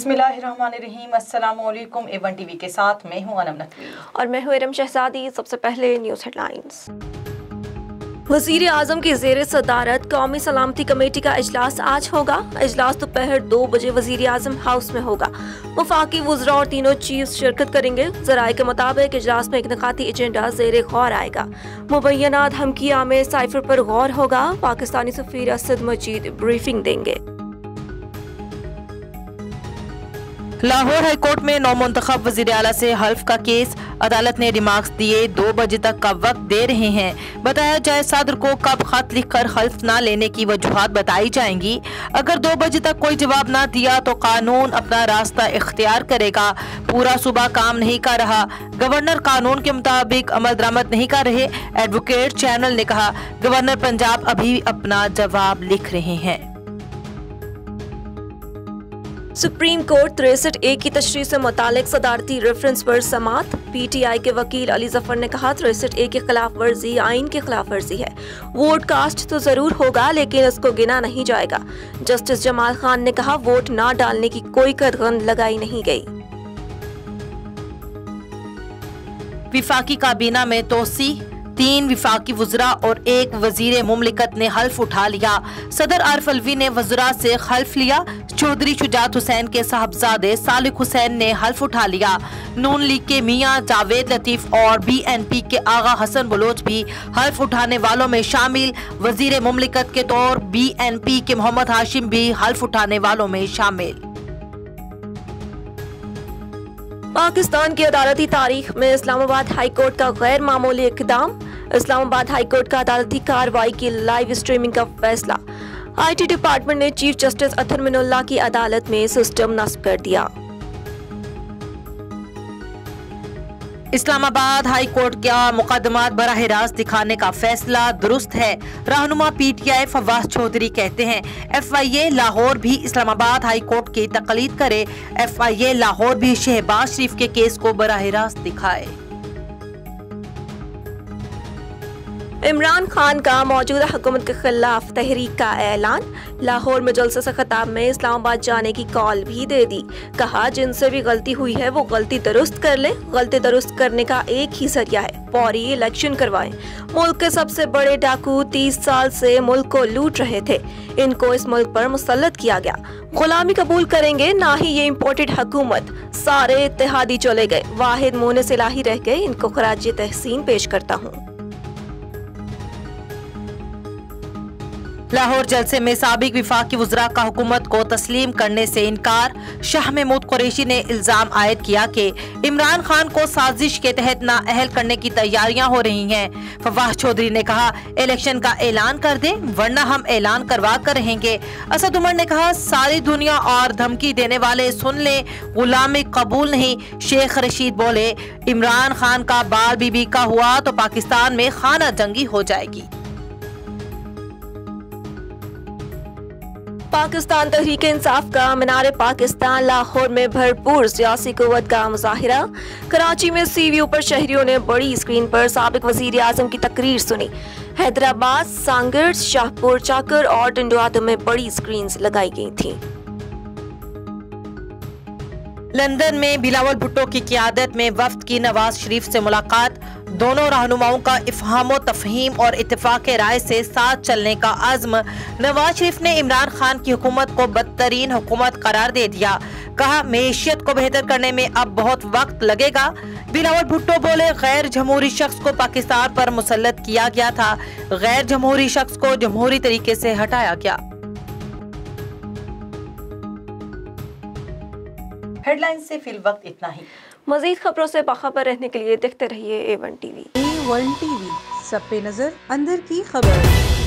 बिस्मिल्लाहिर्रहमानिर्रहीम। अस्सलामुअलैकुम। A1 TV के साथ मैं हूं अनम नकवी और मैं हूं इरम शहजादी। सबसे पहले न्यूज़ हेडलाइंस। वज़ीर आज़म की ज़ेर सदारत कौमी सलामती कमेटी का इजलास आज होगा। इजलास दोपहर 2 बजे वज़ीर आज़म हाउस में होगा। वफाकी वुज़रा और तीनों चीफ शिरकत करेंगे। ज़राए के मुताबिक इजलास में एक निकाती एजेंडा ज़ेर गौर आएगा। मुबैना धमकियां में साइफर पर गौर होगा। पाकिस्तानी सफ़ीर असद मजीद ब्रीफिंग देंगे। लाहौर हाई कोर्ट में नौमुंतखब वज़ीर आला से हल्फ का केस। अदालत ने रिमार्क्स दिए, 2 बजे तक का वक्त दे रहे हैं। बताया जाए सदर को कब खत लिखकर हल्फ न लेने की वजूहात बताई जाएंगी। अगर 2 बजे तक कोई जवाब न दिया तो कानून अपना रास्ता इख्तियार करेगा। पूरा सूबा काम नहीं कर रहा, गवर्नर कानून के मुताबिक अमल दरामद नहीं कर रहे। एडवोकेट चैनल ने कहा, गवर्नर पंजाब अभी अपना जवाब लिख रहे हैं। सुप्रीम कोर्ट 63A की तशरीह से मुतालिक सदारती रेफरेंस पर समात। PTI के वकील अली जफर ने कहा, 63A की खिलाफ वर्जी आइन की खिलाफ वर्जी है। वोट कास्ट तो जरूर होगा लेकिन इसको गिना नहीं जाएगा। जस्टिस जमाल खान ने कहा, वोट ना डालने की कोई कदगन लगाई नहीं गई। विफाकी काबीना में तोसी, 3 विफाकी वुज़रा और 1 वजीर मुमलिकत ने हल्फ उठा लिया। सदर आरिफ अलवी ने वज़रा से हल्फ लिया। चौधरी शुजात हुसैन के साहबजादे सालिक हुसैन ने हल्फ उठा लिया। नून लीग के मियां जावेद लतीफ और BNP के आगा हसन बलोच भी हल्फ उठाने वालों में शामिल। वजीर मुमलिकत के तौर BNP के मोहम्मद हाशिम भी हल्फ उठाने वालों में शामिल। पाकिस्तान की अदालती तारीख में इस्लामाबाद हाई कोर्ट का गैर मामूली इक़दाम। इस्लामाबाद हाई कोर्ट का अदालती कार्रवाई की लाइव स्ट्रीमिंग का फैसला। IT डिपार्टमेंट ने चीफ जस्टिस अतर मिनुल्लाह की अदालत में सिस्टम नस्ब कर दिया। इस्लामाबाद हाई कोर्ट का मुकदमात बराह रास्त दिखाने का फैसला दुरुस्त है। रहनुमा PTI फवाद चौधरी कहते हैं, FIA लाहौर भी इस्लामाबाद हाई कोर्ट की तकलीद करे। FIA लाहौर भी शहबाज शरीफ के केस को बराह रास्त दिखाए। इमरान खान का मौजूदा हुकूमत के खिलाफ तहरीक का ऐलान। लाहौर में जलसे से खिताब में इस्लामाबाद जाने की कॉल भी दे दी। कहा, जिनसे भी गलती हुई है वो गलती दुरुस्त कर ले। गलती दुरुस्त करने का एक ही जरिया है, फौरी इलेक्शन करवाएं। मुल्क के सबसे बड़े डाकू 30 साल से मुल्क को लूट रहे थे। इनको इस मुल्क पर मुसल्लत किया गया। गुलामी कबूल करेंगे ना ही ये इम्पोर्टेड हुकूमत। सारे इत्तेहादी चले गए, वाहिद मुने सिलाही रह गए। इनको खराज तहसीन पेश करता हूँ। लाहौर जलसे में साबिक विफाकी वुज़रा का हुकूमत को तस्लीम करने से इनकार। शाह महमूद कुरैशी ने इल्जाम आयद किया कि इमरान खान को साजिश के तहत नाअहल करने की तैयारियां हो रही हैं। फवाद चौधरी ने कहा, इलेक्शन का ऐलान कर दे वरना हम ऐलान करवा कर रहेंगे। असद उमर ने कहा, सारी दुनिया और धमकी देने वाले सुन ले, गुलामी कबूल नहीं। शेख रशीद बोले, इमरान खान का बाल बीबी का हुआ तो पाकिस्तान में खाना जंगी हो जाएगी। पाकिस्तान तहरीक इंसाफ का मीनार पाकिस्तान लाहौर में भरपूर सियासी कुव्वत का मुजाहिरा। कराची में CVO पर शहरियों ने बड़ी स्क्रीन पर साबिक वजीर आजम की तकरीर सुनी। हैदराबाद, सांगड़, शाहपुर, चाकर और डिंडोआदम में बड़ी स्क्रीन लगाई गई थी। लंदन में बिलावल भुट्टो की क़ियादत में वफ्द की नवाज शरीफ से मुलाकात। दोनों रहनुमाओं का इफ़हाम व तफ़हीम और इत्तेफ़ाक़ राय से साथ चलने का अज़्म। नवाज शरीफ ने इमरान खान की हुकूमत को बदतरीन हुकूमत करार दे दिया। कहा, मेशियत को बेहतर करने में अब बहुत वक्त लगेगा। बिलावल भुट्टो बोले, गैर जमहूरी शख्स को पाकिस्तान पर मुसल्लत किया गया था। गैर जमहूरी शख्स को जमहूरी तरीके से हटाया गया। हेडलाइन से फिल वक्त इतना ही। मज़ीद खबरों से बाखबर रहने के लिए देखते रहिए A1 टीवी। A1 टीवी, सब पे नजर, अंदर की खबर।